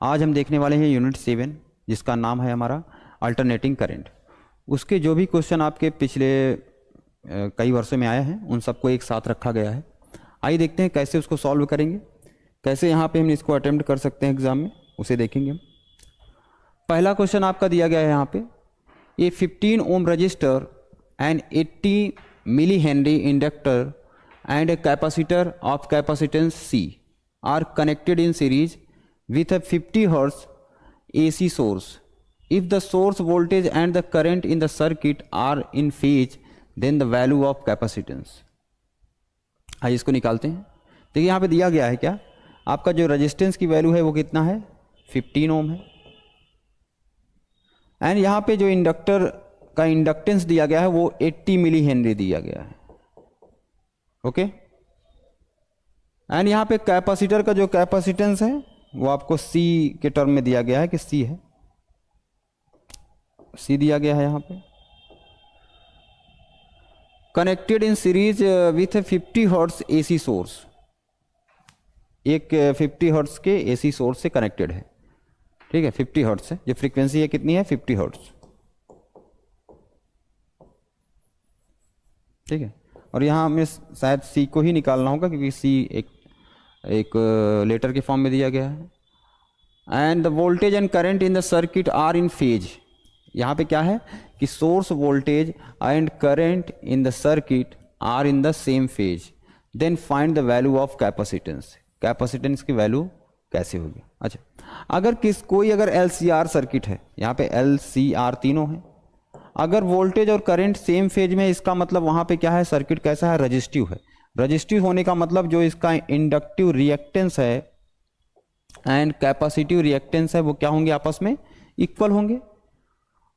आज हम देखने वाले हैं यूनिट 7 जिसका नाम है हमारा अल्टरनेटिंग करंट। उसके जो भी क्वेश्चन आपके पिछले कई वर्षों में आए हैं उन सबको एक साथ रखा गया है। आइए देखते हैं कैसे उसको सॉल्व करेंगे, कैसे यहाँ पे हम इसको अटेम्प्ट कर सकते हैं एग्जाम में, उसे देखेंगे हम। पहला क्वेश्चन आपका दिया गया है यहाँ पे, a 15 ohm resistor and 80 millihenry inductor and a capacitor of capacitance C are connected in series with a 50 Hz AC source. If the source voltage and the current in the circuit are in phase, then the value of capacitance. आइए इसको निकालते हैं। देखिए यहाँ पे दिया गया है क्या, आपका जो रेजिस्टेंस की वैल्यू है वो कितना है, 15 ओम है। एंड यहाँ पे जो इंडक्टर का इंडक्टेंस दिया गया है वो 80 मिली हेनरी दिया गया है। ओके एंड यहाँ पे कैपेसिटर का जो कैपेसिटेंस है वो आपको C के टर्म में दिया गया है कि C है, C दिया गया है यहाँ पे। Connected in series with 50 hertz AC source, एक 50 हर्ट्ज के AC सोर्स से कनेक्टेड है। ठीक है, 50 हर्ट्ज से जो फ्रीक्वेंसी है कितनी है, 50 हर्ट्ज। ठीक है, और यहाँ हमें शायद C को ही निकालना होगा क्योंकि C एक लेटर के फॉर्म में दिया गया है। And the voltage and current in the circuit are in phase, यहाँ पे क्या है कि source voltage and current in the circuit are in the same phase, then find the value of capacitance. Capacitance की वैल्यू कैसे होगी। अच्छा, अगर कोई अगर LCR सर्किट है, यहाँ पे LCR तीनों है, अगर वोल्टेज और करंट सेम फेज में, इसका मतलब वहाँ पे क्या है, सर्किट कैसा है, रजिस्टिव है। रजिस्टिव होने का मतलब जो इसका इंडक्टिव रिएक्टेंस है एंड कैपेसिटिव रिएक्टेंस है वो क्या होंगे, आपस में इक्वल होंगे।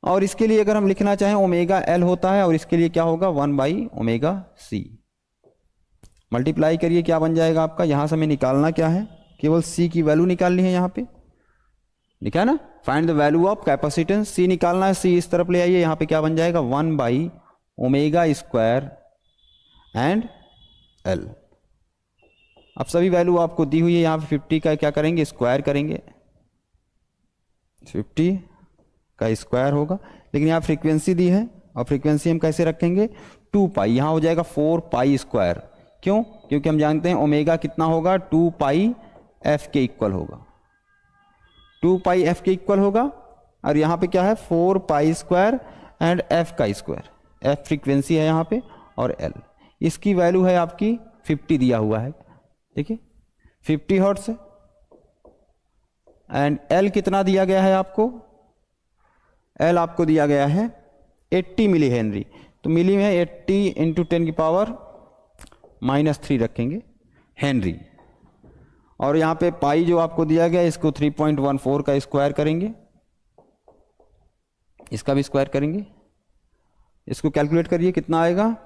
और इसके लिए अगर हम लिखना चाहें ओमेगा L होता है और इसके लिए क्या होगा 1/ωc। मल्टीप्लाई करिए, क्या बन जाएगा आपका, यहाँ से हमें निकालना क्या है, केवल C की वैल्यू निकालनी है। यहाँ पे लिखा है ना, find the value of capacitance, C निकालना है। C इस तरफ ले आइए, यहाँ पे क्या बन जाएगा 1/ωc² एंड L। अब सभी वैल्यू आपको दी हुई है, यहाँ पे 50 का क्या करेंगे, स्क्वायर करेंगे, 50 का स्क्वायर होगा। लेकिन यहाँ फ्रीक्वेंसी दी है और फ्रीक्वेंसी हम कैसे रखेंगे, 2π, यहाँ हो जाएगा 4π²। क्यों, क्योंकि हम जानते हैं ओमेगा कितना होगा, 2πf के इक्वल होगा, 2πf के इक्वल होगा। और यहाँ पे क्या है 4π² एंड f का स्क्वायर, f फ्रीक्वेंसी है यहाँ पे और L इसकी वैल्यू है आपकी 50 दिया हुआ है। देखिए 50 हर्ट्ज है एंड L कितना दिया गया है आपको, L आपको दिया गया है 80 मिली हेनरी। तो मिली में 80 इंटू 10⁻³ रखेंगे हेनरी, और यहाँ पे पाई जो आपको दिया गया इसको 3.14 का स्क्वायर करेंगे, इसका भी स्क्वायर करेंगे। इसको कैलकुलेट करिए कितना आएगा,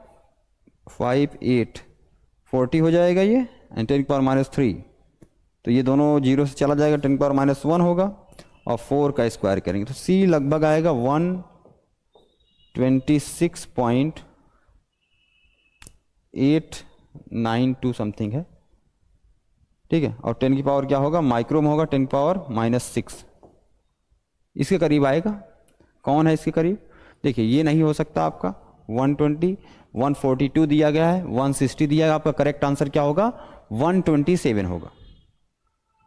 5840 हो जाएगा ये, एंड 10⁻³ तो ये दोनों जीरो से चला जाएगा, 10⁻1 होगा और 4 का स्क्वायर करेंगे तो C लगभग आएगा 126.892 समथिंग है। ठीक है, और 10 की पावर क्या होगा, माइक्रो में होगा 10⁻⁻6, इसके करीब आएगा। कौन है इसके करीब, देखिए ये नहीं हो सकता आपका, 120, 142 दिया गया है, 160 दिया गया, आपका करेक्ट आंसर क्या होगा, 127 होगा,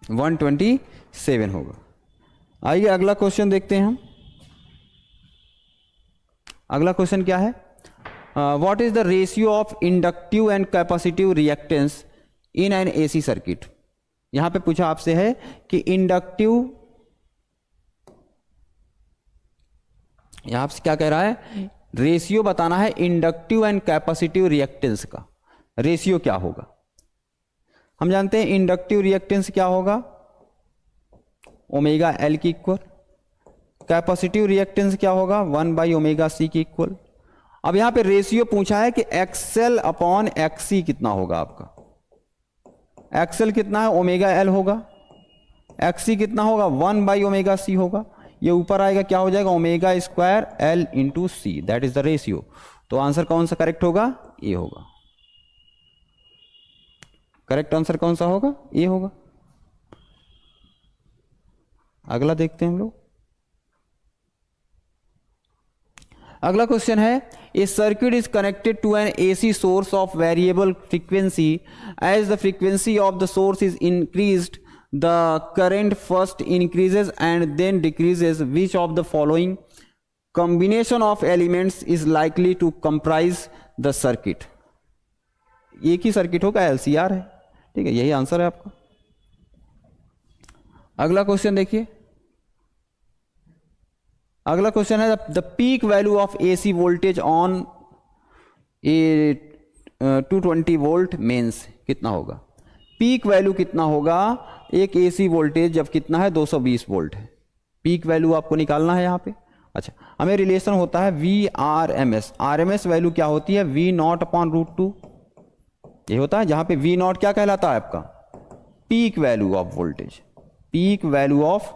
127 होगा। आइए अगला क्वेश्चन देखते हैं हम। अगला क्वेश्चन क्या है, what is the ratio of inductive and capacitive reactance in an AC circuit. यहां पे पूछा आपसे है कि इंडक्टिव, यहां से क्या कह रहा है, रेशियो बताना है इंडक्टिव एंड कैपेसिटिव रिएक्टेंस का, रेशियो क्या होगा। हम जानते हैं इंडक्टिव रिएक्टेंस क्या होगा, ωL की इक्वल, कैपेसिटिव रिएक्टेंस क्या होगा, 1/ωc की इक्वल। अब यहां पे रेशियो पूछा है कि XL/XC कितना होगा आपका, XL कितना है, ωL होगा, XC कितना होगा, 1/ωc होगा। ये ऊपर आएगा क्या हो जाएगा, ω² L × C, that is the ratio. तो आंसर कौन सा करेक्ट होगा, ए होगा। करेक्ट आंसर कौन सा होगा, ए होगा। अगला देखते हैं हम लोग। अगला क्वेश्चन है, a circuit is connected to an AC source of variable frequency, as the frequency of the source is increased the current first increases and then decreases, which of the following combination of elements is likely to comprise the circuit. एक ही circuit होगा, LCR है, ठीक है, यही answer है आपका। अगला क्वेश्चन देखिए। अगला क्वेश्चन है, the peak value of AC voltage on a 220 volt mains कितना होगा। पीक वैल्यू कितना होगा एक एसी वोल्टेज जब कितना है 220 वोल्ट है, पीक वैल्यू आपको निकालना है यहाँ पे। अच्छा, हमें रिलेशन होता है V R M S. R M S value क्या होती है, वी नॉट अपॉन √2, ये होता है, जहां पे वी नॉट क्या कहलाता है आपका, peak value of voltage, peak value of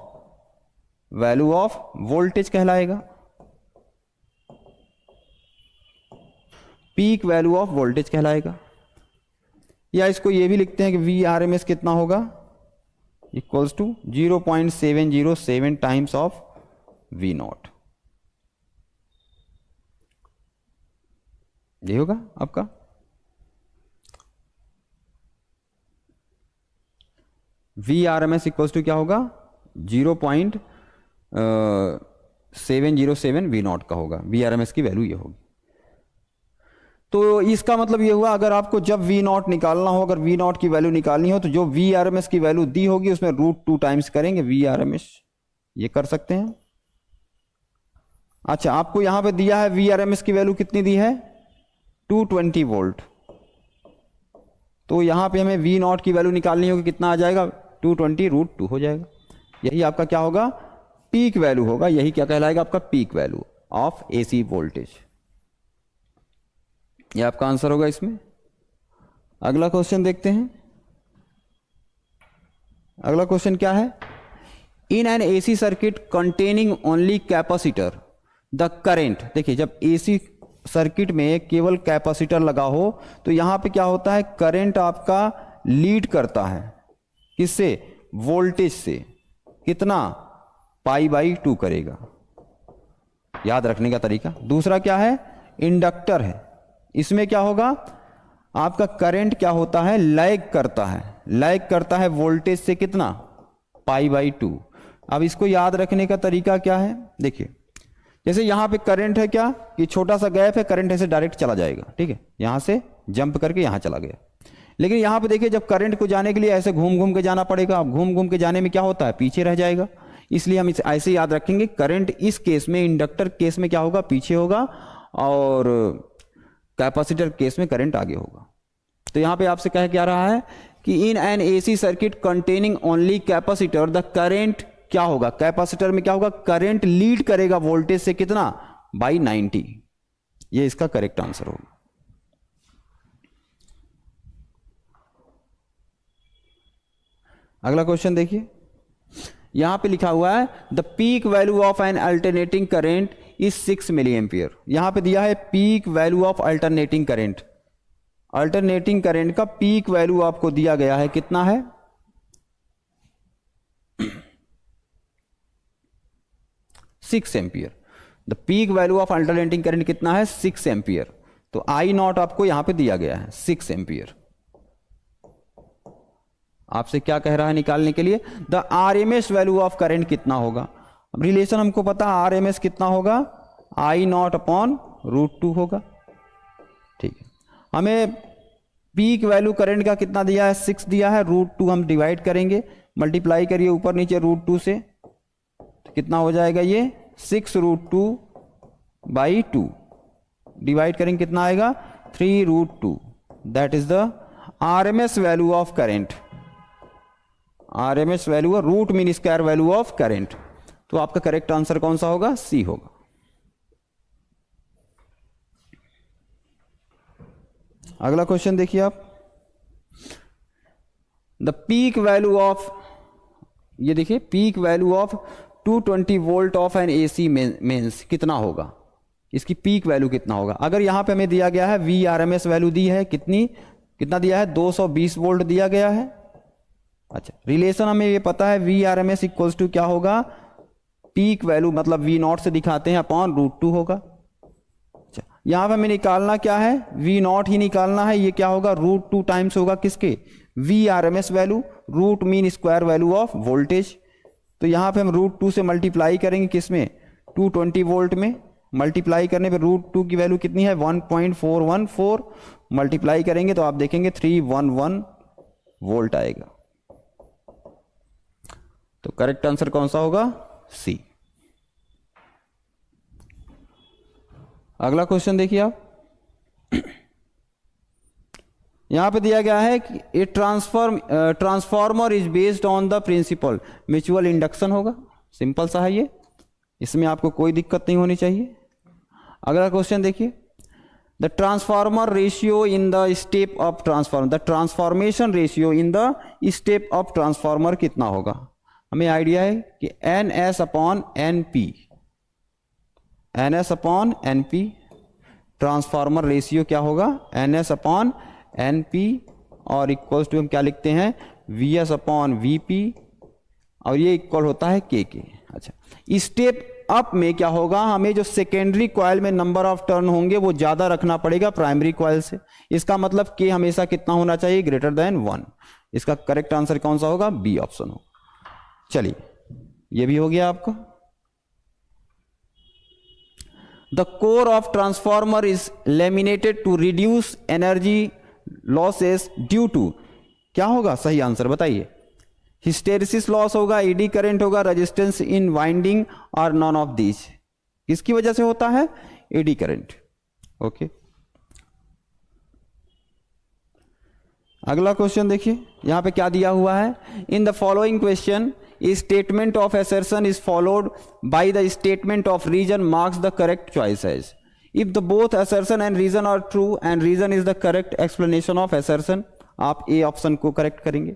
voltage कहलाएगा, पीक वैल्यू ऑफ वोल्टेज कहलाएगा। या इसको ये भी लिखते हैं कि वी आर एम एस कितना होगा, equals to 0.707 times of V naught, ये होगा आपका। V R M S equals to क्या होगा, 0.707 वी नॉट का होगा, वी आर एम एस की वैल्यू ये होगी। तो इसका मतलब ये हुआ, अगर आपको जब वी नॉट निकालना हो, अगर वी नॉट की वैल्यू निकालनी हो, तो जो वी आर एम एस की वैल्यू दी होगी उसमें √2 टाइम्स करेंगे वी आर एम एस, ये कर सकते हैं। अच्छा, आपको यहां पे दिया है वी आर एम एस की वैल्यू कितनी दी है, 220 वोल्ट, तो यहां पे हमें वी नॉट की वैल्यू निकालनी होगी, कितना आ जाएगा, 220 √2 हो जाएगा। यही आपका क्या होगा, पीक वैल्यू होगा, यही क्या कहलाएगा आपका, peak value of AC voltage, यह आपका आंसर होगा इसमें। अगला क्वेश्चन देखते हैं। अगला क्वेश्चन क्या है, in an AC circuit containing only capacitor the current. देखिए, जब एसी सर्किट में केवल कैपेसिटर लगा हो तो यहां पे क्या होता है, करंट आपका लीड करता है किससे, वोल्टेज से, कितना, π/2 करेगा, याद रखने का तरीका। दूसरा क्या है, इंडक्टर है, इसमें क्या होगा, आपका करंट क्या होता है, लैग करता है वोल्टेज से, कितना, π/2। अब इसको याद रखने का तरीका क्या है, देखिए, जैसे यहां पे करंट है क्या, कि छोटा सा गैप है, करंट ऐसे डायरेक्ट चला जाएगा, ठीक है, यहां से जंप करके यहां चला गया। लेकिन यहां पे देखिए, जब करंट को जाने के लिए ऐसे घूम घूम के जाना पड़ेगा, अब घूम घूम के जाने में क्या होता है, पीछे रह जाएगा। इसलिए हम इसे ऐसे याद रखेंगे, करंट इस केस में, इंडक्टर केस में क्या होगा, पीछे होगा, और कैपेसिटर केस में करंट आगे होगा। तो यहां पे आपसे कह क्या रहा है कि in an AC circuit containing only capacitor the current क्या होगा, कैपेसिटर में क्या होगा, करंट लीड करेगा वोल्टेज से, कितना, /90। ये इसका करेक्ट आंसर होगा। अगला क्वेश्चन देखिए, यहां पे लिखा हुआ है the peak value of an alternating current is 6 milli ampere. यहां पे दिया है peak value of alternating current, alternating current का पीक वैल्यू आपको दिया गया है, कितना है, 6 ampere. The peak value of alternating current कितना है, 6 एम्पियर। तो आई नॉट आपको यहां पे दिया गया है 6 एम्पियर। आपसे क्या कह रहा है निकालने के लिए, the RMS value of current कितना होगा। अब रिलेशन हमको पता है, आरएमएस कितना होगा, आई नॉट अपॉन √2 होगा, ठीक है। हमें पीक वैल्यू करंट का कितना दिया है, 6 दिया है, √2 हम डिवाइड करेंगे, मल्टीप्लाई करिए ऊपर नीचे √2 से, तो कितना हो जाएगा ये, 6√2/2 डिवाइड करेंगे, कितना आएगा, 3√2। That is the RMS value of current, RMS value root mean square value of current. तो आपका करेक्ट आंसर कौन सा होगा, सी होगा। अगला क्वेश्चन देखिए आप, द पीक वैल्यू ऑफ, ये देखिए, peak value of 220 volt of an AC mains कितना होगा, इसकी पीक वैल्यू कितना होगा। अगर यहां पे हमें दिया गया है V R M S value दी है, कितना दिया है, 220 वोल्ट दिया गया है, अच्छा, रिलेशन हमें ये पता है V R M S equals to क्या होगा, पीक वैल्यू मतलब वी नॉट से दिखाते हैं अपॉन √2 होगा। अच्छा, यहां पर हमें निकालना क्या है, वी नॉट ही निकालना है, ये क्या होगा √2 टाइम्स होगा किसके, V R M S value, root mean square value of voltage. तो यहां पे हम √2 से मल्टीप्लाई करेंगे किसमें, 220 वोल्ट में। मल्टीप्लाई करने पे √2 की वैल्यू कितनी है 1.414, मल्टीप्लाई करेंगे तो आप देखेंगे 311 वोल्ट आएगा। तो करेक्ट आंसर कौन सा होगा, सी। अगला क्वेश्चन देखिए आप, यहां पे दिया गया है कि a transformer is based on the principle mutual induction होगा। सिंपल सा है ये, इसमें आपको कोई दिक्कत नहीं होनी चाहिए। अगला क्वेश्चन देखिए, the transformer ratio in the step of transformer, the transformation ratio in the step of transformer कितना होगा। हमें आइडिया है कि NS upon NP, NS upon NP, transformer ratio क्या होगा NS अपॉन NP, और इक्वल्स टू हम क्या लिखते हैं VS अपॉन VP, और ये इक्वल होता है KK। अच्छा, स्टेप अप में क्या होगा, हमें जो सेकेंडरी कॉइल में नंबर ऑफ टर्न होंगे वो ज्यादा रखना पड़ेगा प्राइमरी कॉइल से। इसका मतलब K हमेशा कितना होना चाहिए, ग्रेटर देन 1। इसका करेक्ट आंसर कौन सा होगा, बी ऑप्शन होगा। चलिए, ये भी हो गया आपका। The core of transformer is laminated to reduce energy losses due to, क्या होगा सही आंसर बताइए, हिस्टेरिसिस लॉस होगा, एडी करंट होगा, रेजिस्टेंस इन वाइंडिंग, और नॉन ऑफ दीज। किसकी वजह से होता है, एडी करंट। ओके, अगला क्वेश्चन देखिए, यहां पे क्या दिया हुआ है, in the following question statement of assertion is followed by the statement of reason marks the correct choice as. If the both assertion and reason are true and reason is the correct explanation of assertion, आप A option को correct करेंगे।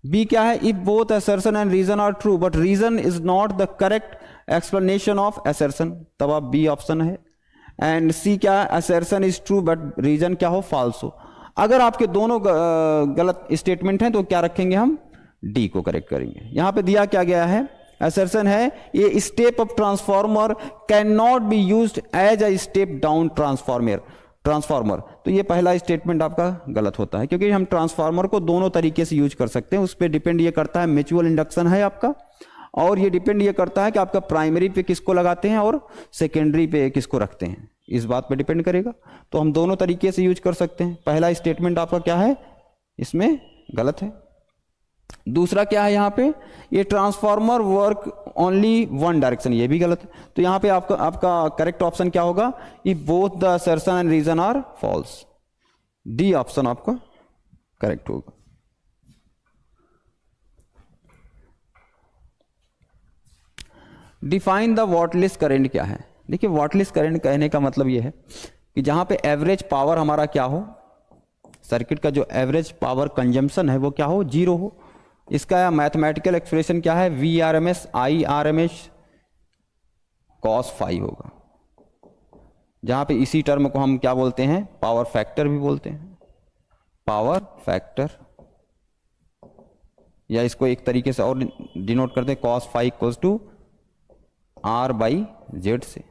B क्या है, if both assertion and reason are true but reason is not the correct explanation of assertion, तब आप B option है। And C क्या है, assertion is true but reason क्या हो, false हो। अगर आपके दोनों गलत स्टेटमेंट हैं तो क्या रखेंगे हम, डी को करेक्ट करेंगे। यहां पे दिया क्या गया है, असर्शन है ये step up transformer can not be used as a step down transformer. तो ये पहला स्टेटमेंट आपका गलत होता है, क्योंकि हम ट्रांसफॉर्मर को दोनों तरीके से यूज कर सकते हैं। उस पर डिपेंड ये करता है म्यूचुअल इंडक्शन है आपका, और ये डिपेंड ये करता है कि आपका प्राइमरी पे किसको लगाते हैं और सेकेंडरी पे किसको रखते हैं, इस बात पे डिपेंड करेगा। तो हम दोनों तरीके से यूज कर सकते हैं। पहला स्टेटमेंट आपका क्या है, इसमें गलत है। दूसरा क्या है, यहां पे ये transformer work only one direction, ये भी गलत है। तो यहां पे आपका करेक्ट ऑप्शन क्या होगा, if both the assertion and reason are false, D option आपका करेक्ट होगा। डिफाइन द वॉटलेस करंट क्या है। देखिए, वॉटलेस करंट कहने का मतलब ये है कि जहां पे एवरेज पावर हमारा क्या हो, सर्किट का जो एवरेज पावर कंजम्पशन है वो क्या हो, 0 हो। इसका मैथमेटिकल एक्सप्रेशन क्या है, V R M S I R M S cos phi होगा, जहां पे इसी टर्म को हम क्या बोलते हैं, पावर फैक्टर भी बोलते हैं, पावर फैक्टर, या इसको एक तरीके से और डिनोट करते हैं, cos phi equals to R/Z से।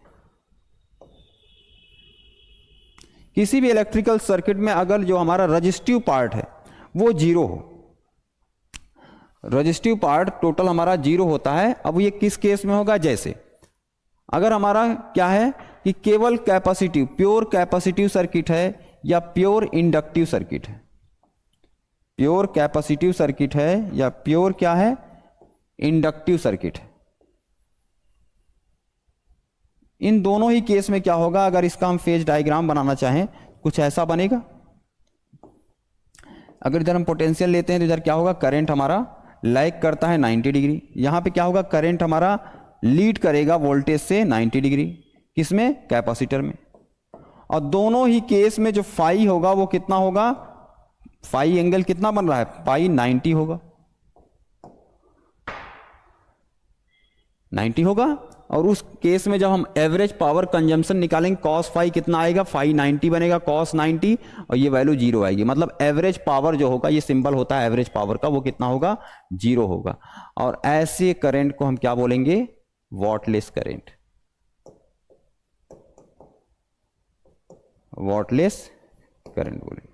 किसी भी इलेक्ट्रिकल सर्किट में अगर जो हमारा रजिस्टिव पार्ट है वो 0 हो, रजिस्टिव पार्ट टोटल हमारा 0 होता है। अब ये किस केस में होगा, जैसे अगर हमारा क्या है कि केवल कैपेसिटिव प्योर कैपेसिटिव सर्किट है या प्योर इंडक्टिव सर्किट है, प्योर कैपेसिटिव सर्किट है या प्योर क्या है, इंडक्टिव सर्किट है। इन दोनों ही केस में क्या होगा, अगर इसका हम फेज डायग्राम बनाना चाहें कुछ ऐसा बनेगा। अगर इधर हम पोटेंशियल लेते हैं तो इधर क्या होगा, करंट हमारा लैग करता है 90 डिग्री, यहां पे क्या होगा, करंट हमारा लीड करेगा वोल्टेज से 90 डिग्री, किसमें, कैपेसिटर में। और दोनों ही केस में जो फाई होगा वो कितना होगा, फाई एंगल कितना बन रहा है, पाई 90 होगा, 90 होगा। और उस केस में जब हम एवरेज पावर कंजम्पशन निकालेंगे cos फाई कितना आएगा, फाई 90 बनेगा cos 90 और ये वैल्यू 0 आएगी। मतलब एवरेज पावर जो होगा, ये सिंबल होता है एवरेज पावर का, वो कितना होगा, 0 होगा। और ऐसे करंट को हम क्या बोलेंगे, वॉटलेस करंट, वॉटलेस करंट बोलेंगे।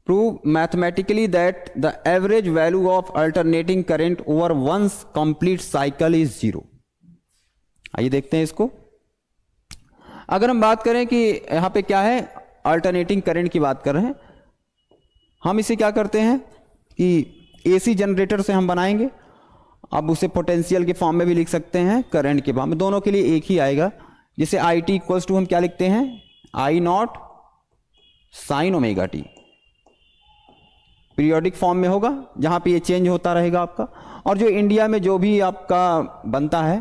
Prove mathematically that the average value of alternating current over one's complete cycle is 0। आइए देखते हैं इसको। अगर हम बात करें कि यहाँ पे क्या है, अल्टरनेटिंग करंट की बात कर रहे हैं, हम इसे क्या करते हैं कि एसी जनरेटर से हम बनाएंगे। अब उसे पोटेंशियल के फॉर्म में भी लिख सकते हैं, करंट के फॉर्म में, दोनों के लिए एक ही आएगा। जैसे आई टी इक्वल्स टू हम क्या लिखते हैं, I naught sine omega t, periodic form में होगा जहां पे ये चेंज होता रहेगा आपका। और जो इंडिया में जो भी आपका बनता है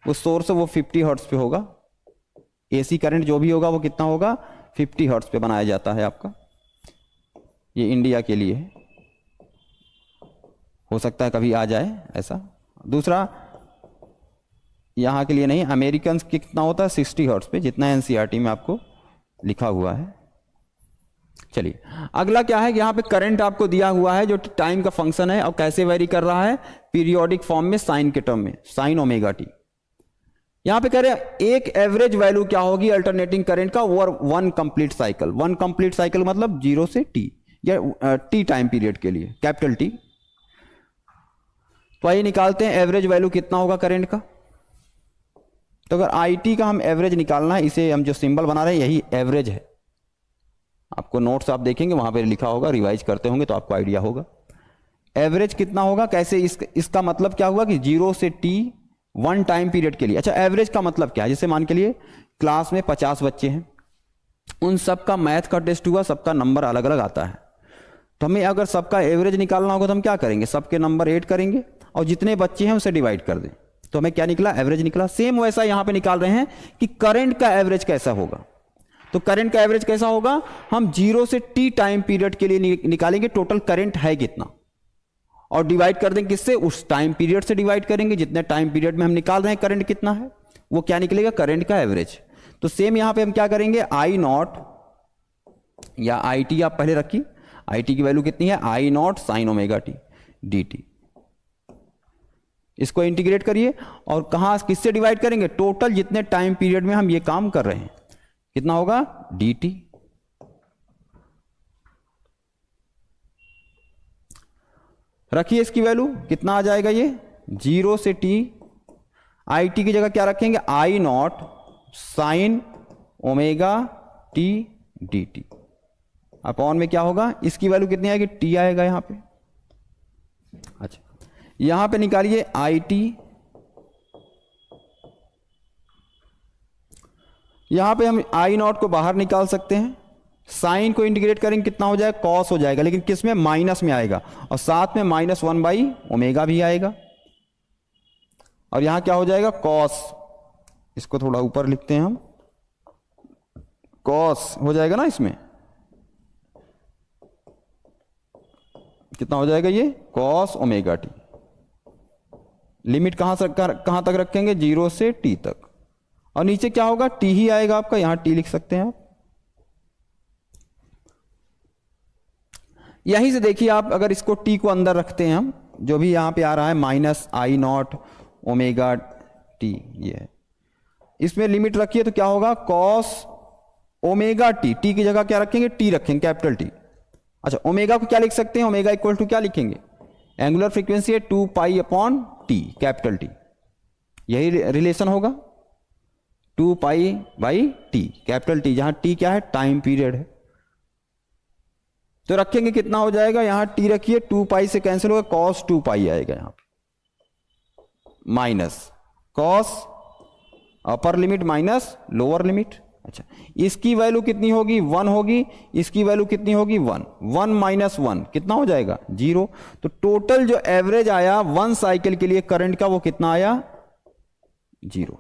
वो सोर्स वो 50 हर्ट्ज पे होगा। एसी करंट जो भी होगा वो कितना होगा, 50 हर्ट्ज पे बनाया जाता है आपका। ये इंडिया के लिए है, हो सकता है कभी आ जाए ऐसा। दूसरा यहाँ के लिए नहीं, अमेरिकन कितना होता है 60 हर्ट्ज पे, जितना एनसीईआरटी में आपको लिखा हुआ है। चलिए अगला क्या है कि यहाँ पे करंट आपको दिया हुआ है जो टाइम का फंक्शन है और कैसे वेरी कर रहा है, पीरियोडिक फॉर्म में साइन के टर्म में, साइन ओमेगा टी। यहाँ पे कह रहे हैं एक एवरेज वैल्यू क्या होगी अल्टरनेटिंग करंट का over one complete cycle. One complete cycle मतलब 0 से t या टी टाइम पीरियड के लिए, कैपिटल टी। तो आइए निकालते हैं एवरेज वैल्यू कितना होगा करंट का। तो अगर आई टी का हम एवरेज निकालना है, इसे हम जो सिंबल बना रहे हैं यही एवरेज है। आपको नोट्स आप देखेंगे वहां पे लिखा होगा, रिवाइज करते होंगे तो आपको आइडिया होगा एवरेज कितना होगा। कैसे, इसका मतलब क्या हुआ कि 0 से t वन टाइम पीरियड के लिए। अच्छा एवरेज का मतलब क्या है, जैसे मान के लिए क्लास में 50 बच्चे हैं, उन सबका मैथ का टेस्ट हुआ, सबका नंबर अलग अलग आता है। तो हमें अगर सबका एवरेज निकालना होगा तो हम क्या करेंगे, सबके नंबर ऐड करेंगे और जितने बच्चे हैं उसे डिवाइड कर दें, तो हमें क्या निकला, एवरेज निकला। सेम वैसा यहां पे निकाल रहे हैं कि करंट का एवरेज कैसा होगा। तो करंट का एवरेज कैसा होगा, हम 0 से t टाइम पीरियड के लिए निकालेंगे टोटल करंट है कितना, और डिवाइड कर देंगे किससे, उस टाइम पीरियड से डिवाइड करेंगे जितने टाइम पीरियड में हम निकाल रहे हैं करंट कितना है, वो क्या निकलेगा, करंट का एवरेज। तो सेम यहां पे हम क्या करेंगे, आई नॉट या आई टी आप पहले रखिए, आई टी की वैल्यू कितनी है, I naught sine omega t d t. इसको इंटीग्रेट करिए और कहां किससे डिवाइड करेंगे, टोटल जितने टाइम पीरियड में हम ये काम कर रहे हैं कितना होगा, डी टी। रखिए इसकी वैल्यू कितना आ जाएगा, ये 0 से t, आई टी की जगह क्या रखेंगे, I naught sine omega t d t. Upon में क्या होगा, इसकी वैल्यू कितनी आएगी, t आएगा यहां पे। अच्छा यहां पे निकालिए आई टी, यहां पे हम आई नॉट को बाहर निकाल सकते हैं, साइन को इंटीग्रेट करेंगे कितना हो जाएगा, कॉस हो जाएगा, लेकिन किस में, माइनस में आएगा, और साथ में -1 बाई ओमेगा भी आएगा, और यहां क्या हो जाएगा, कॉस। इसको थोड़ा ऊपर लिखते हैं हम, कॉस हो जाएगा ना, इसमें कितना हो जाएगा, ये कॉस ओमेगा टी। लिमिट कहां तक रखेंगे, 0 से t तक, और नीचे क्या होगा, t ही आएगा आपका, यहां t लिख सकते हैं आप। यहीं से देखिए आप, अगर इसको t को अंदर रखते हैं हम, जो भी यहां पे आ रहा है minus I not omega t, ये है, इसमें लिमिट रखिए तो क्या होगा, कॉस ओमेगा टी, टी की जगह क्या रखेंगे, t रखेंगे, कैपिटल टी। अच्छा ओमेगा को क्या लिख सकते हैं, ओमेगा इक्वल टू क्या लिखेंगे, एंगुलर फ्रीक्वेंसी है 2 pi upon T, capital T, यही रिलेशन होगा, 2 pi by T, capital T, जहां टी क्या है, टाइम पीरियड है। तो रखेंगे कितना हो जाएगा, यहां टी रखिए, 2 पाई से कैंसिल होगा, कॉस 2 पाई आएगा यहां पे, minus cos upper limit minus lower limit. अच्छा इसकी वैल्यू कितनी होगी, 1 होगी, इसकी वैल्यू कितनी होगी, 1, 1 माइनस 1 कितना हो जाएगा, 0। तो टोटल जो एवरेज आया वन साइकिल के लिए करंट का, वो कितना आया, 0।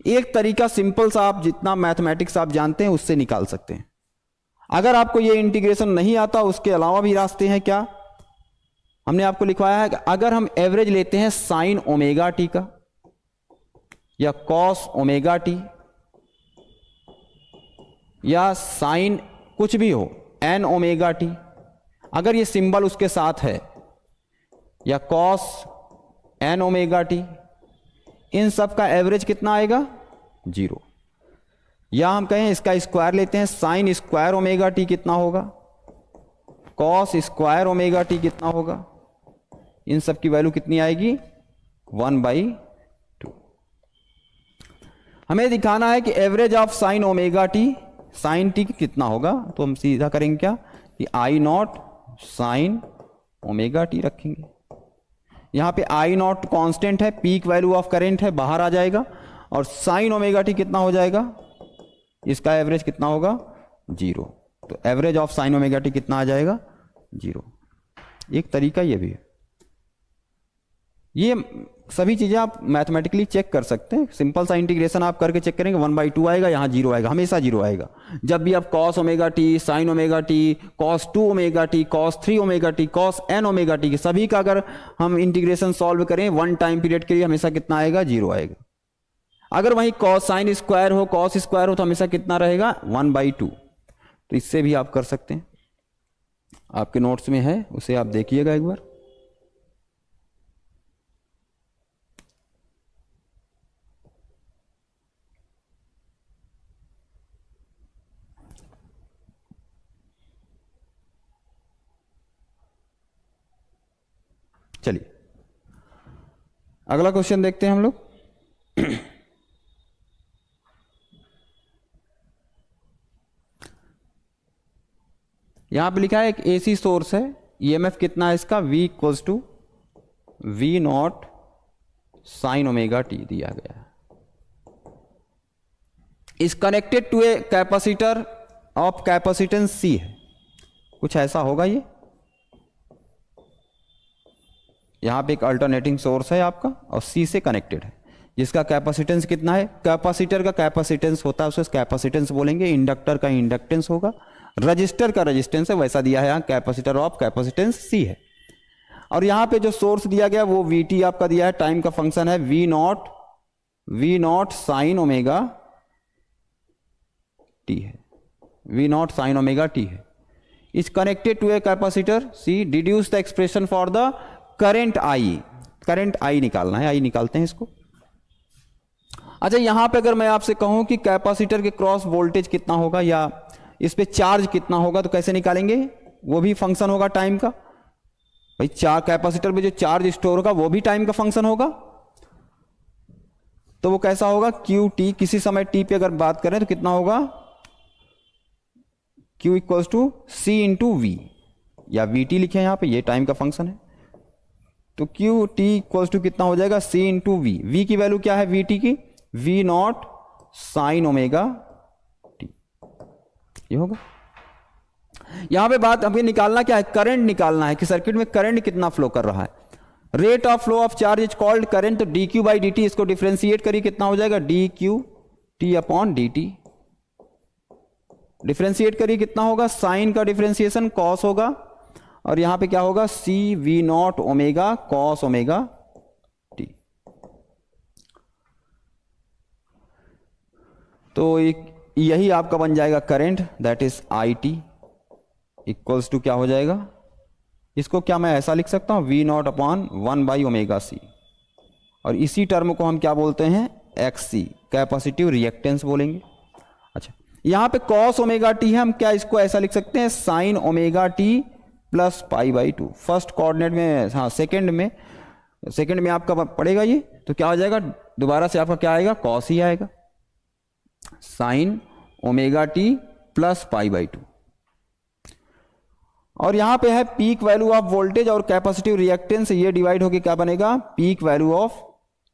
एक तरीका सिंपल सा, आप जितना मैथमेटिक्स आप जानते हैं उससे निकाल सकते हैं। अगर आपको ये इंटीग्रेशन नहीं आता, उसके अलावा भी रास्ते हैं क्या, हमने आपको लिखवाया है कि अगर हम एवरेज लेते हैं साइन ओमेगा टी का या कॉस ओमेगा टी या साइन कुछ भी हो एन ओमेगा टी, अगर ये सिंबल उसके साथ है या कॉस एन ओमेगा टी, इन सब का एवरेज कितना आएगा? 0। या हम कहें इसका स्क्वायर लेते हैं, साइन स्क्वायर ओमेगा टी कितना होगा, कॉस स्क्वायर ओमेगा टी कितना होगा, इन सब की वैल्यू कितनी आएगी? 1/2। हमें दिखाना है कि average of sine omega t, sine t कितना होगा, तो हम सीधा करेंगे क्या कि I naught sine omega t रखेंगे। यहां पे आई नॉट कांस्टेंट है, पीक वैल्यू ऑफ करंट है, बाहर आ जाएगा, और साइन ओमेगा टी कितना हो जाएगा, इसका एवरेज कितना होगा? 0। तो average of sine omega T कितना आ जाएगा? 0। एक तरीका ये भी है। ये सभी चीजें आप मैथमेटिकली चेक कर सकते हैं, सिंपल सा इंटीग्रेशन आप करके चेक करेंगे, 1/2 आएगा, यहां 0 आएगा, हमेशा 0 आएगा। जब भी आप cos omega t, sine omega t, cos 2 omega t, cos 3 omega t, cos N omega t के सभी का अगर हम इंटीग्रेशन सॉल्व करें 1 टाइम पीरियड के लिए, हमेशा कितना आएगा? 0 आएगा। अगर वहीं कॉस साइन स्क्वायर हो, कॉस स्क्वायर हो, तो हमेशा कितना रहेगा? 1/2। तो इससे भी आप कर सकते हैं, आपके नोट्स में है, उसे आप देखिएगा एक बार। चलिए अगला क्वेश्चन देखते हैं हम लोग। यहां पे लिखा है एक एसी सोर्स है, ईएमएफ कितना है इसका? V equals to V naught sine omega t दिया गया है। Is connected to a capacitor of capacitance C है, कुछ ऐसा होगा ये। यहां पे एक अल्टरनेटिंग सोर्स है आपका और C से कनेक्टेड है, जिसका कैपेसिटेंस कितना है? कैपेसिटर का कैपेसिटेंस होता है उसे कैपेसिटेंस बोलेंगे, इंडक्टर का इंडक्टेंस होगा, रजिस्टर का रेजिस्टेंस है, वैसा दिया है यहाँ कैपेसिटर ऑफ कैपेसिटेंस C है। और यहाँ पे जो सोर्स दिया गया वो VT आपका दिया है, टाइम का फंक्शन है V naught sine omega t है, V naught sine omega t है। Is connected to a capacitor C, deduce the expression for the current I, current I निकालना है, I निकालते हैं इसको। अच्छा यहां पे अगर मैं आपसे कहूं कि कैपेसिटर के क्रॉस वोल्टेज कितना होगा या इस पे चार्ज कितना होगा, तो कैसे निकालेंगे? वो भी फंक्शन होगा टाइम का। भाई कैपेसिटर में जो चार्ज स्टोर होगा वो भी टाइम का फंक्शन होगा, तो वो कैसा होगा? क्यू टी, किसी समय टी पे अगर बात करें तो कितना होगा? Q equals to C into V, या VT लिखे यहां पे, ये टाइम का फंक्शन है। तो क्यू टी इक्वल्स टू कितना हो जाएगा? C into V. वी की वैल्यू क्या है VT की? V naught sine omega t, ये होगा। यहां पे बात हमें निकालना क्या है? करंट निकालना है कि सर्किट में करंट कितना फ्लो कर रहा है। Rate of flow of charge is called current, तो dq बाई dt, इसको डिफ्रेंशिएट करिए, कितना हो जाएगा? dq t upon dt। Differentiate करिए कितना होगा? साइन का डिफ्रेंशिएशन कॉस होगा, और यहां पे क्या होगा? C V naught omega cos omega t. तो यही आपका बन जाएगा करंट, that is IT equals to क्या हो जाएगा? इसको क्या मैं ऐसा लिख सकता हूं? V नॉट अपॉन 1/ωc, और इसी टर्म को हम क्या बोलते हैं? XC, कैपेसिटिव रिएक्टेंस बोलेंगे। अच्छा यहां पे कॉस ओमेगा टी है, हम क्या इसको ऐसा लिख सकते हैं? Sine omega t plus π/2। First coordinate में, हाँ सेकंड में आपका पड़ेगा ये, तो क्या हो जाएगा? दोबारा से आपका क्या आएगा? कॉस ही आएगा, साइन ओमेगा टी प्लस π/2। और यहां पे है पीक वैल्यू ऑफ वोल्टेज और कैपेसिटिव रिएक्टेंस, ये डिवाइड होके क्या बनेगा? Peak value of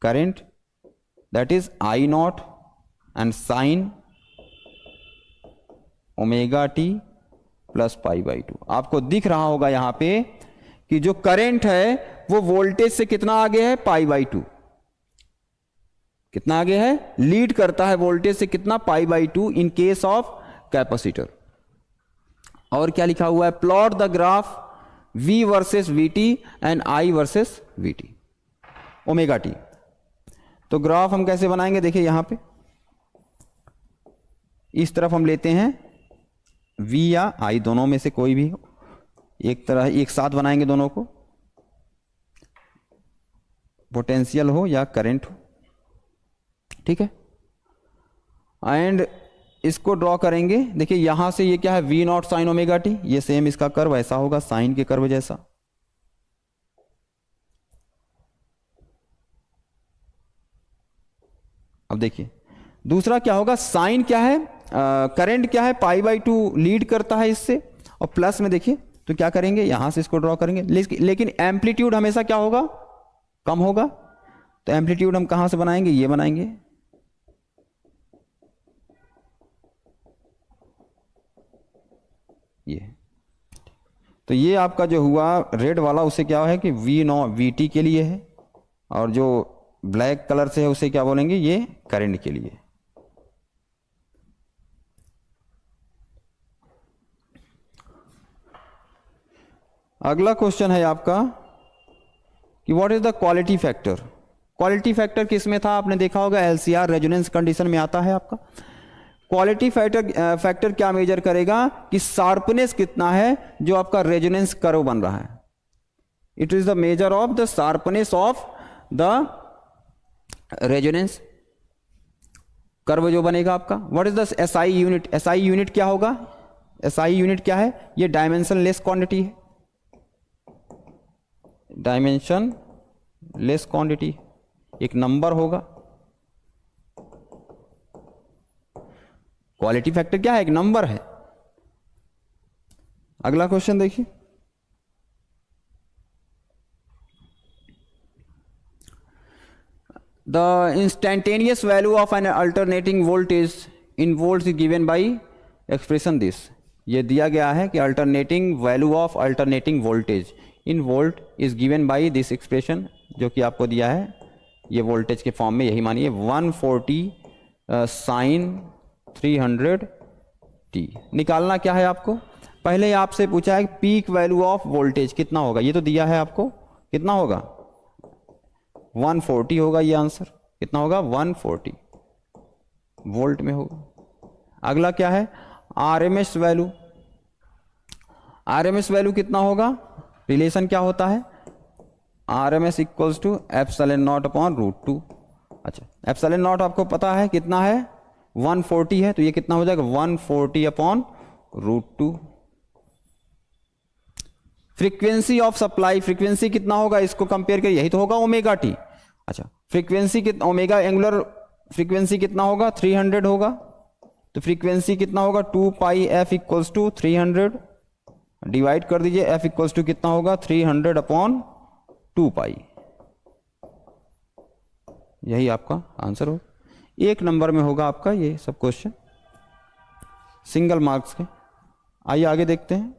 current, that is I naught and sine omega t plus π/2। आपको दिख रहा होगा यहां पे कि जो करंट है वो वोल्टेज से कितना आगे है? π/2। कितना आगे है? लीड करता है वोल्टेज से कितना? π/2 इन केस ऑफ कैपेसिटर। और क्या लिखा हुआ है? Plot the graph V versus VT and I versus VT, omega t. तो ग्राफ हम कैसे बनाएंगे, देखिए यहां पे इस तरफ हम लेते हैं V या I, दोनों में से कोई भी हो, एक तरह एक साथ बनाएंगे दोनों को, पोटेंशियल हो या करंट हो, ठीक है। एंड इसको ड्रॉ करेंगे, देखिए यहां से ये क्या है, V naught sine omega t, ये सेम इसका कर्व ऐसा होगा, साइन के कर्व जैसा। अब देखिए दूसरा क्या होगा, साइन क्या है, करंट क्या है, π/2 लीड करता है इससे, और प्लस में देखिए तो क्या करेंगे, यहां से इसको ड्रॉ करेंगे, लेकिन एम्पलीट्यूड हमेशा क्या होगा, कम होगा। तो एम्पलीट्यूड हम कहां से बनाएंगे, ये बनाएंगे, ये। तो ये आपका जो हुआ रेड वाला, उसे क्या है कि VT के लिए है, और जो ब्लैक कलर से है उसे क्या बोलेंगे, ये करंट के लिए। अगला क्वेश्चन है आपका कि what is the quality factor. Quality factor किस में था, आपने देखा होगा LCR रेजोनेंस कंडीशन में आता है आपका। क्वालिटी फैक्टर क्या मेजर करेगा कि शार्पनेस कितना है जो आपका रेजोनेंस कर्व बन रहा है। It is the measure of the sharpness of the resonance curve जो बनेगा आपका। What is the SI unit, SI unit क्या होगा, SI यूनिट क्या है, ये डायमेंशन लेस क्वांटिटी है, डायमेंशन लेस क्वांटिटी, एक नंबर होगा। क्वालिटी फैक्टर क्या है, एक नंबर है। अगला क्वेश्चन देखिए, the instantaneous value of an alternating voltage in volts is given by expression this. ये दिया गया है कि alternating value of alternating voltage in volt is given by this expression, जो कि आपको दिया है ये वोल्टेज के फॉर्म में, यही मानिए 140 साइन 300t। निकालना क्या है आपको, पहले आपसे पूछा है पीक वैल्यू ऑफ वोल्टेज कितना होगा, ये तो दिया है आपको, कितना होगा 140 होगा, ये आंसर कितना होगा 140 वोल्ट में होगा। अगला क्या है RMS वैल्यू, RMS वैल्यू कितना होगा, रिलेशन क्या होता है, RMS equals to epsilon naught upon √2। अच्छा एप्सिलॉन नॉट आपको पता है कितना है 140 है, तो ये कितना हो जाएगा 140 upon √2। Frequency of supply, frequency कितना होगा, इसको कंपेयर करिए, यही तो होगा ओमेगा टी। अच्छा फ्रीक्वेंसी कितना, ओमेगा एंगुलर फ्रीक्वेंसी कितना होगा 300 होगा, तो फ्रीक्वेंसी कितना होगा 2πf इक्वल्स टू 300, डिवाइड कर दीजिए, f इक्वल्स टू कितना होगा 300 अपॉन 2π, यही आपका आंसर हो। एक नंबर में होगा आपका ये सब क्वेश्चन, सिंगल मार्क्स के। आइए आगे देखते हैं।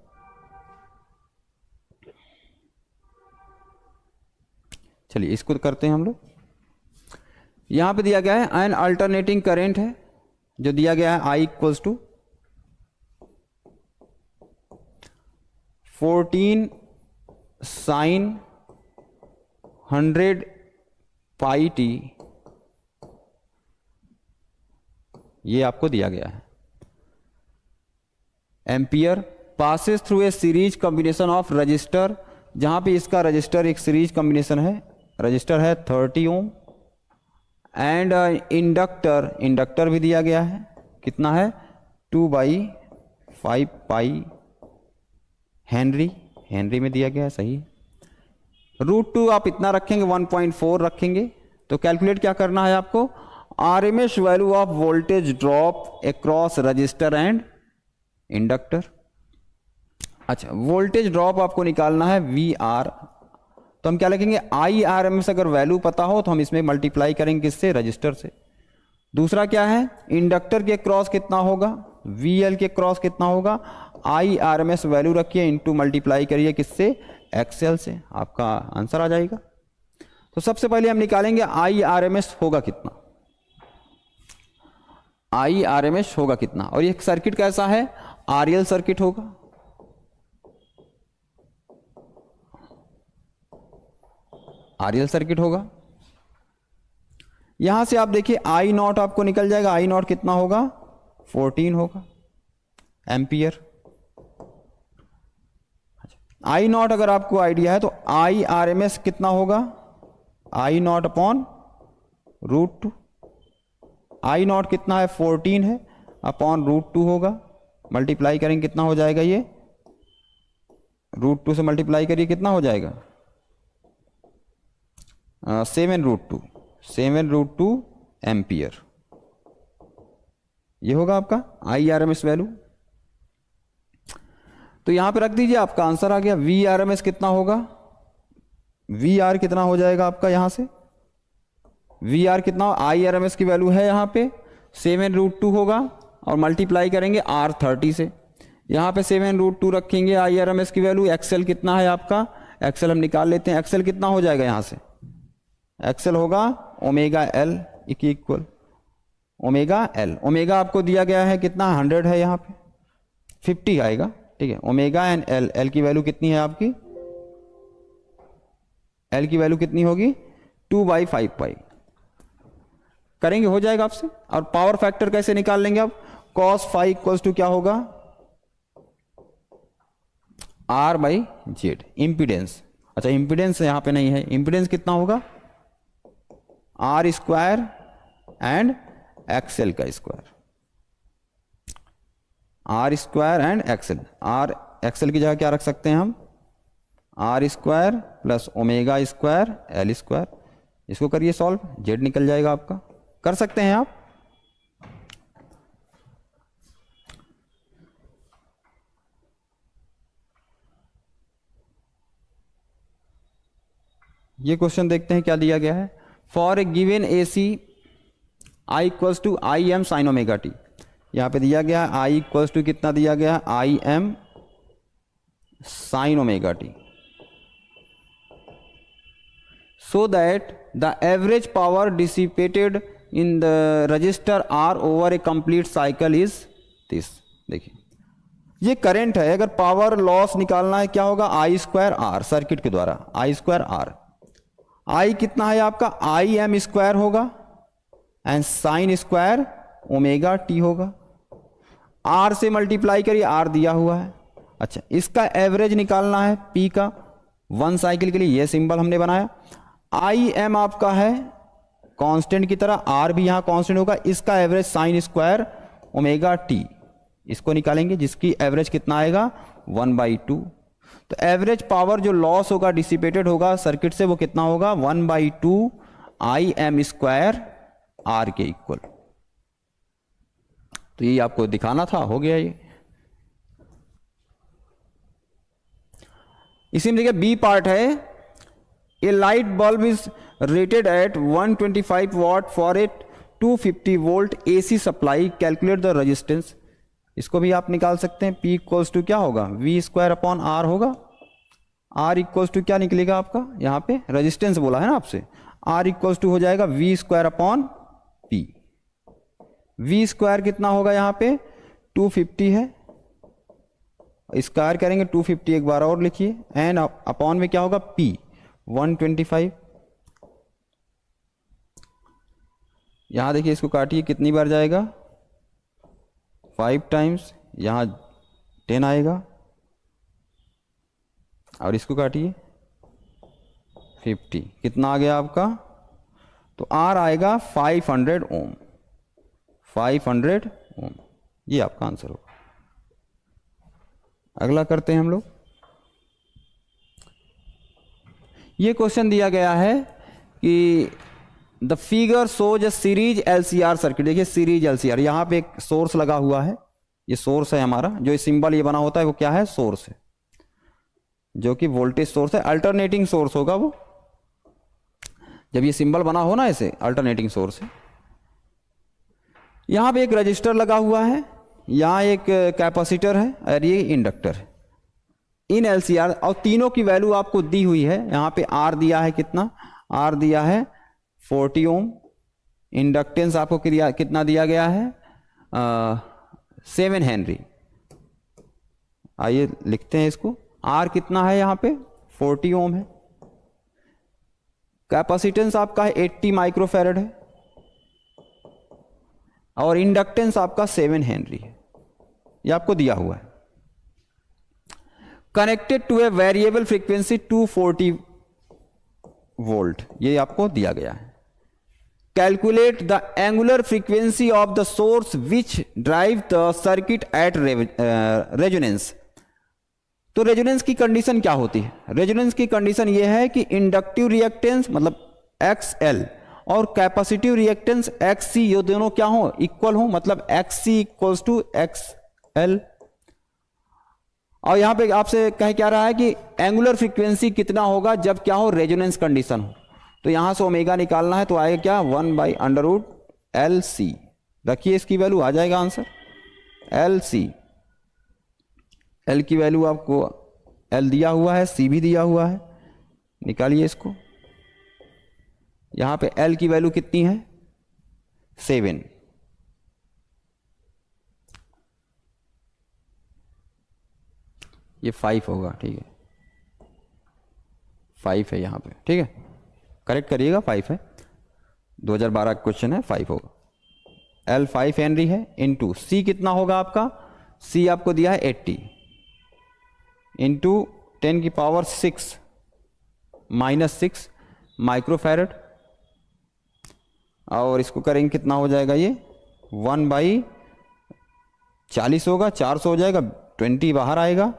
चलिए इसको करते हैं हम लोग। यहां पे दिया गया है एन अल्टरनेटिंग करंट है, जो दिया गया है I equals to 14 sign 100πt, ये आपको दिया गया है। Ampere passes through a series combination of register, जहां पे इसका रजिस्टर एक सीरीज कॉम्बिनेशन है, रजिस्टर है 30 ओम, एंड इंडक्टर, इंडक्टर भी दिया गया है, कितना है 2/5 पाई हेनरी, हेनरी में दिया गया है, सही है। √2 आप इतना रखेंगे, 1.4 रखेंगे, तो कैलकुलेट क्या करना है आपको, RMS value of voltage drop across register and inductor. अच्छा वोल्टेज ड्रॉप आपको निकालना है VR, तो हम क्या लिखेंगे IRMS, अगर वैल्यू पता हो तो हम इसमें मल्टीप्लाई करेंगे किससे, रजिस्टर से। दूसरा क्या है इंडक्टर के क्रॉस कितना होगा, VL के क्रॉस कितना होगा, IRMS वैल्यू रखिए इनटू मल्टीप्लाई करिए किससे, XL से, आपका आंसर आ जाएगा। तो सबसे पहले हम निकालेंगे IRMS होगा कितना, IRMS होगा कितना, और ये सर्किट कैसा है RL सर्किट होगा। RL सर्किट होगा। यहां से आप देखिए आई नॉट आपको निकल जाएगा, आई नॉट कितना होगा 14 होगा एम्पियर। आई नॉट अगर आपको आइडिया है तो आई RMS कितना होगा, आई नॉट अपॉन √2। आई नॉट कितना है 14 है, अपॉन √2 होगा, मल्टीप्लाई करेंगे कितना हो जाएगा, ये √2 से मल्टीप्लाई करिए कितना हो जाएगा 7√2 एम्पियर। ये होगा आपका आई RMS वैल्यू। तो यहां पे रख दीजिए, आपका आंसर आ गया। वी RMS कितना होगा, VR कितना हो जाएगा आपका, यहां से VR कितना, आई RMS की वैल्यू है यहां पे 7√2 होगा, और मल्टीप्लाई करेंगे R30 से। यहां पे 7√2 रखेंगे आई RMS की वैल्यू। एक्सेल कितना है आपका, एक्सेल हम निकाल लेते हैं। एक्सेल कितना हो जाएगा यहां से, एक्सेल होगा omega L equal omega L। Omega आपको दिया गया है कितना 100 है, यहाँ पे 50 आएगा, ठीक है। ओमेगा एंड L, L की वैल्यू कितनी है आपकी, L की वैल्यू कितनी होगी 2/5 पाई। करेंगे हो जाएगा आपसे। और पावर फैक्टर कैसे निकाल लेंगे आप, cos phi इक्वल्स टू क्या होगा R/Z। इंपीडेंस, अच्छा इंपीडेंस यहां पे नहीं है, इंपीडेंस कितना होगा R² एंड XL का square, R² and XL। XL की जगह क्या रख सकते हैं हम, R² प्लस ओमेगा² L²। इसको करिए सॉल्व, Z निकल जाएगा आपका, कर सकते हैं आप। ये क्वेश्चन देखते हैं क्या दिया गया है। For a given AC I equals to IM sin omega t. यहाँ पे दिया गया I इक्वल्स टू कितना दिया गया, IM sin omega T, so that the average power dissipated in the resistor R over a complete cycle is this। देखिए ये current है, अगर पावर लॉस निकालना है क्या होगा I² R, सर्किट के द्वारा I² R। I कितना है आपका IM² होगा एंड sin² ओमेगा टी होगा। R से मल्टीप्लाई करिए, R दिया हुआ है। अच्छा इसका एवरेज निकालना है P का 1 साइकिल के लिए, ये सिंबल हमने बनाया। IM आपका है कांस्टेंट की तरह, R भी यहां कांस्टेंट होगा। इसका एवरेज sin² ओमेगा टी, इसको निकालेंगे जिसकी एवरेज कितना आएगा 1/2। तो एवरेज पावर जो लॉस होगा डिसिपेटेड होगा सर्किट से वो कितना होगा 1/2 IM² R के इक्वल। तो ये आपको दिखाना था, हो गया ये। इसी में देखिए बी पार्ट है, a light bulb is rated at 125 watt for a 250 volt AC supply, calculate the resistance. इसको भी आप निकाल सकते हैं। P इक्वल्स टू क्या होगा V² अपॉन R होगा। R इक्वल्स टू क्या निकलेगा आपका, यहाँ पे रेजिस्टेंस बोला है ना आपसे, R इक्वल्स टू हो जाएगा V² अपॉन P। V² कितना होगा यहाँ पे 250 है, स्क्वायर करेंगे 250 एक बार और लिखिए, एंड अपॉन में क्या होगा P 125। यहां देखिए इसको काटिए कितनी बार जाएगा 5 टाइम्स, यहां 10 आएगा, और इसको काटिए 50, कितना आ गया आपका, तो R आएगा 500 ओम, 500 ओम। ये आपका आंसर होगा। अगला करते हैं हम लोग। ये क्वेश्चन दिया गया है कि the figure shows a series LCR circuit. देखिए सीरीज LCR, यहां पे एक सोर्स लगा हुआ है, ये सोर्स है हमारा, जो सिंबल ये बना होता है वो क्या है, सोर्स है, जो कि वोल्टेज सोर्स है, अल्टरनेटिंग सोर्स होगा वो। जब ये सिंबल बना हो ना ऐसे, अल्टरनेटिंग सोर्स है। यहां पे एक रजिस्टर लगा हुआ है, यहां एक कैपेसिटर है, और ये इंडक्टर है इन LCR, और तीनों की वैल्यू आपको दी हुई है। यहां पे R दिया है कितना, R दिया है 40 ओम। इंडक्टेंस आपको कितना दिया गया है 7 हेनरी। आइए लिखते हैं इसको, R कितना है यहाँ पे 40 ओम है। कैपेसिटेंस आपका है 80 माइक्रोफैरड है और इंडक्टेंस आपका 7 हेनरी है, ये आपको दिया हुआ है। Connected to a variable frequency 240 volt, ये आपको दिया गया है। Calculate the angular frequency of the source which drive the circuit at resonance. तो रेजोनेंस की कंडीशन क्या होती है? रेजोनेंस की कंडीशन ये है कि इंडक्टिव रिएक्टेंस मतलब XL और कैपेसिटिव रिएक्टेंस XC ये दोनों क्या हो? इक्वल हो, मतलब XC इक्वल्स टू XL। और यहां पे आपसे कह क्या रहा है कि एंगुलर फ्रीक्वेंसी कितना होगा जब क्या हो? रेजोनेंस कंडीशन हो। तो यहां से ओमेगा निकालना है तो आएगा क्या? 1/√LC। रखिए इसकी वैल्यू, आ जाएगा आंसर LC। L की वैल्यू आपको L दिया हुआ है, C भी दिया हुआ है, निकालिए इसको। यहां पे L की वैल्यू कितनी है? 7। ये 5 होगा, ठीक है 5 है यहां पे, ठीक है करेक्ट करिएगा, 5 है, 2012 का क्वेश्चन है, 5 होगा। L 5 हेनरी है इंटू C कितना होगा आपका? C आपको दिया है 80 इंटू 10 की पावर 6 माइनस 6 माइक्रोफैरड, और इसको करेंगे कितना हो जाएगा? ये 1/40 होगा, 400 हो जाएगा, 20 बाहर आएगा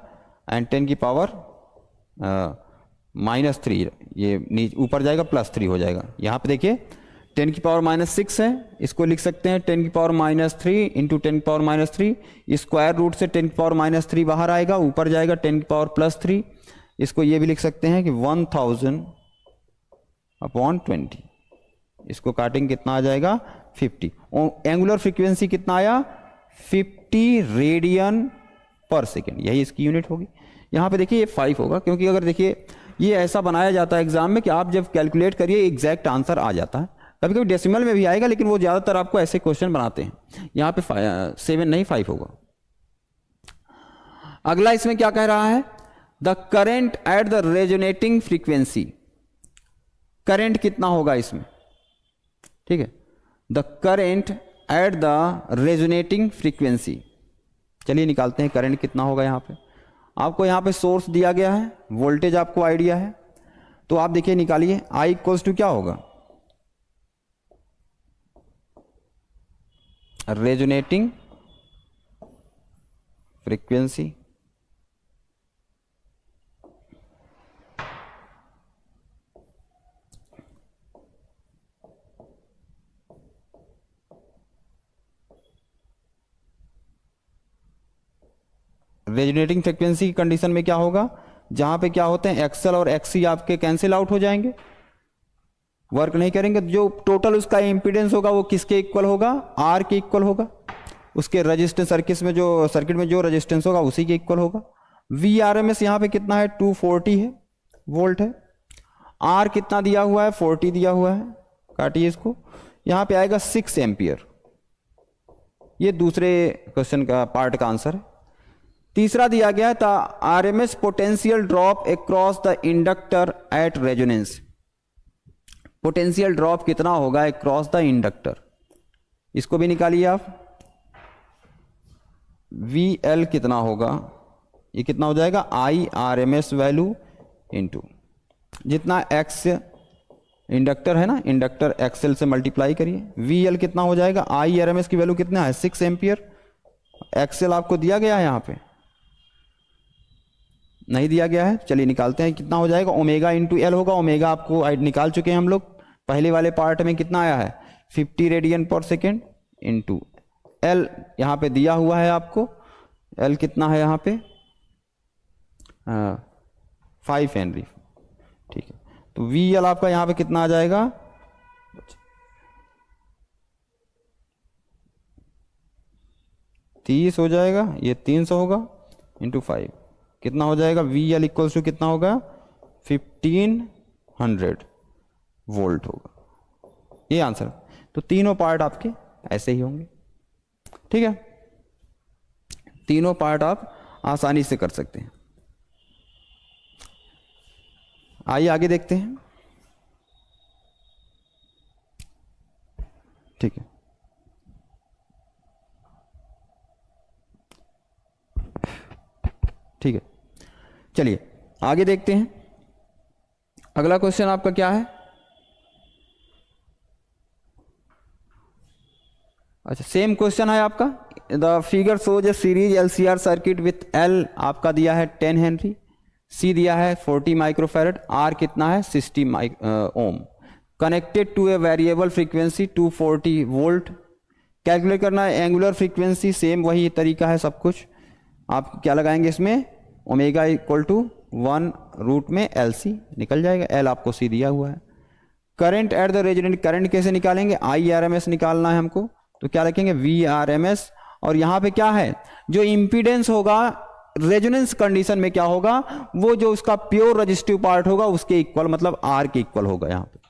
एंड 10 की पावर -3, ये नीचे ऊपर जाएगा +3 हो जाएगा। यहाँ पे देखिए 10 की पावर -6 है, इसको लिख सकते हैं 10 की पावर -3 इंटू 10 की पावर -3, स्क्वायर रूट से 10 की पावर -3 बाहर आएगा, ऊपर जाएगा 10 की पावर +3। इसको ये भी लिख सकते हैं कि 1000/20, इसको काटेंगे कितना आ जाएगा? 50। एंगुलर फ्रीक्वेंसी कितना आया? 50 रेडियन पर सेकेंड, यही इसकी यूनिट होगी। यहाँ पे देखिए ये 5 होगा, क्योंकि अगर देखिए ये ऐसा बनाया जाता है एग्जाम में कि आप जब कैलकुलेट करिए एग्जैक्ट आंसर आ जाता है। कभी कभी डेसिमल में भी आएगा, लेकिन वो ज़्यादातर आपको ऐसे क्वेश्चन बनाते हैं। यहाँ पे 7 नहीं 5 होगा। अगला इसमें क्या कह रहा है? The current at the resonating frequency, current कितना होगा इसमें? ठीक है, the current at the resonating frequency, चलिए निकालते हैं करंट कितना होगा। यहाँ पे आपको यहाँ पे सोर्स दिया गया है, वोल्टेज आपको आइडिया है, तो आप देखिए निकालिए I इक्वल्स टू क्या होगा? रेजोनेटिंग फ्रीक्वेंसी रेजोनेटिंग फ्रीक्वेंसी की कंडीशन में क्या होगा? जहां पे क्या होते हैं XL और XC आपके कैंसिल आउट हो जाएंगे, वर्क नहीं करेंगे। जो टोटल उसका इंपीडेंस होगा वो किसके इक्वल होगा? R के इक्वल होगा। उसके रजिस्टेंस सर्किट में जो रजिस्टेंस होगा उसी के इक्वल होगा। VRMS यहाँ पे कितना है? 240 है, वोल्ट है। R कितना दिया हुआ है? 40 दिया हुआ है, काटिए इसको। यहाँ पे आएगा 6 एम्पियर। ये दूसरे क्वेश्चन का पार्ट का आंसर है। तीसरा दिया गया है था RMS potential drop across the inductor at resonance. Potential drop कितना होगा अक्रॉस द इंडक्टर, इसको भी निकालिए आप। VL कितना होगा? ये कितना हो जाएगा? IRMS वैल्यू इंटू जितना X इंडक्टर है ना, इंडक्टर XL से मल्टीप्लाई करिए। VL कितना हो जाएगा? IRMS की वैल्यू कितना है? 6 एम्पियर। XL आपको दिया गया है, यहाँ पे नहीं दिया गया है, चलिए निकालते हैं कितना हो जाएगा। ओमेगा इंटू L होगा, ओमेगा आपको निकाल चुके हैं हम लोग पहले वाले पार्ट में। कितना आया है? 50 रेडियन पर सेकेंड इंटू L यहाँ पे दिया हुआ है आपको। L कितना है यहाँ पे? 5 हेनरी, ठीक है। तो VL आपका यहाँ पे कितना आ जाएगा? 30 हो जाएगा, ये 300 होगा इंटू 5 कितना हो जाएगा? VL इक्वल्स टू कितना होगा? 1500 वोल्ट होगा, ये आंसर। तो तीनों पार्ट आपके ऐसे ही होंगे, ठीक है। तीनों पार्ट आप आसानी से कर सकते हैं। आइए आगे देखते हैं। ठीक है, ठीक है, चलिए आगे देखते हैं। अगला क्वेश्चन आपका क्या है? अच्छा, सेम क्वेश्चन है आपका। The figure shows A series LCR circuit with L आपका दिया है 10 हेनरी, C दिया है 40 माइक्रोफैरड, R कितना है 60 ohm, connected to a variable frequency 240 volt. Calculate करना है एंगुलर फ्रीक्वेंसी, सेम वही तरीका है सब कुछ। आप क्या लगाएंगे इसमें, ओमेगा इक्वल टू 1 में LC निकल जाएगा, L आपको C दिया हुआ है। Current at the resident, current कैसे निकालेंगे, IRMS निकालना है हमको, तो क्या रखेंगे VRMS। और यहाँ पे क्या है, जो इम्पीडेंस होगा रेजोनेंस कंडीशन में क्या होगा, वो जो उसका प्योर रजिस्टिव पार्ट होगा उसके इक्वल, मतलब R के इक्वल होगा यहाँ पे।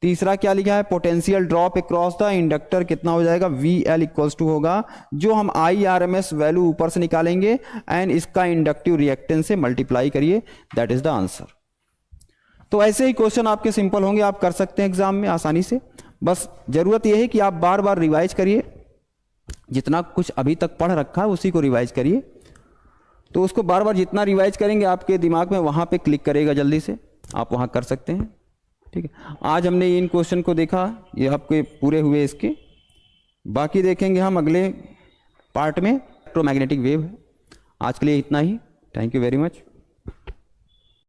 तीसरा क्या लिखा है, potential drop across the inductor कितना हो जाएगा, VL इक्वल्स टू होगा जो हम IRMS वैल्यू ऊपर से निकालेंगे एंड इसका इंडक्टिव रिएक्टेंस से मल्टीप्लाई करिए, दैट इज द आंसर। तो ऐसे ही क्वेश्चन आपके सिंपल होंगे, आप कर सकते हैं एग्जाम में आसानी से। बस जरूरत यह है कि आप बार बार रिवाइज करिए, जितना कुछ अभी तक पढ़ रखा है उसी को रिवाइज करिए। तो उसको बार बार जितना रिवाइज करेंगे आपके दिमाग में वहां पे क्लिक करेगा, जल्दी से आप वहां कर सकते हैं। ठीक है, आज हमने इन क्वेश्चन को देखा, ये आपके पूरे हुए इसके, बाकी देखेंगे हम अगले पार्ट में। इलेक्ट्रोमैग्नेटिक वेव है। आज के लिए इतना ही, थैंक यू वेरी मच।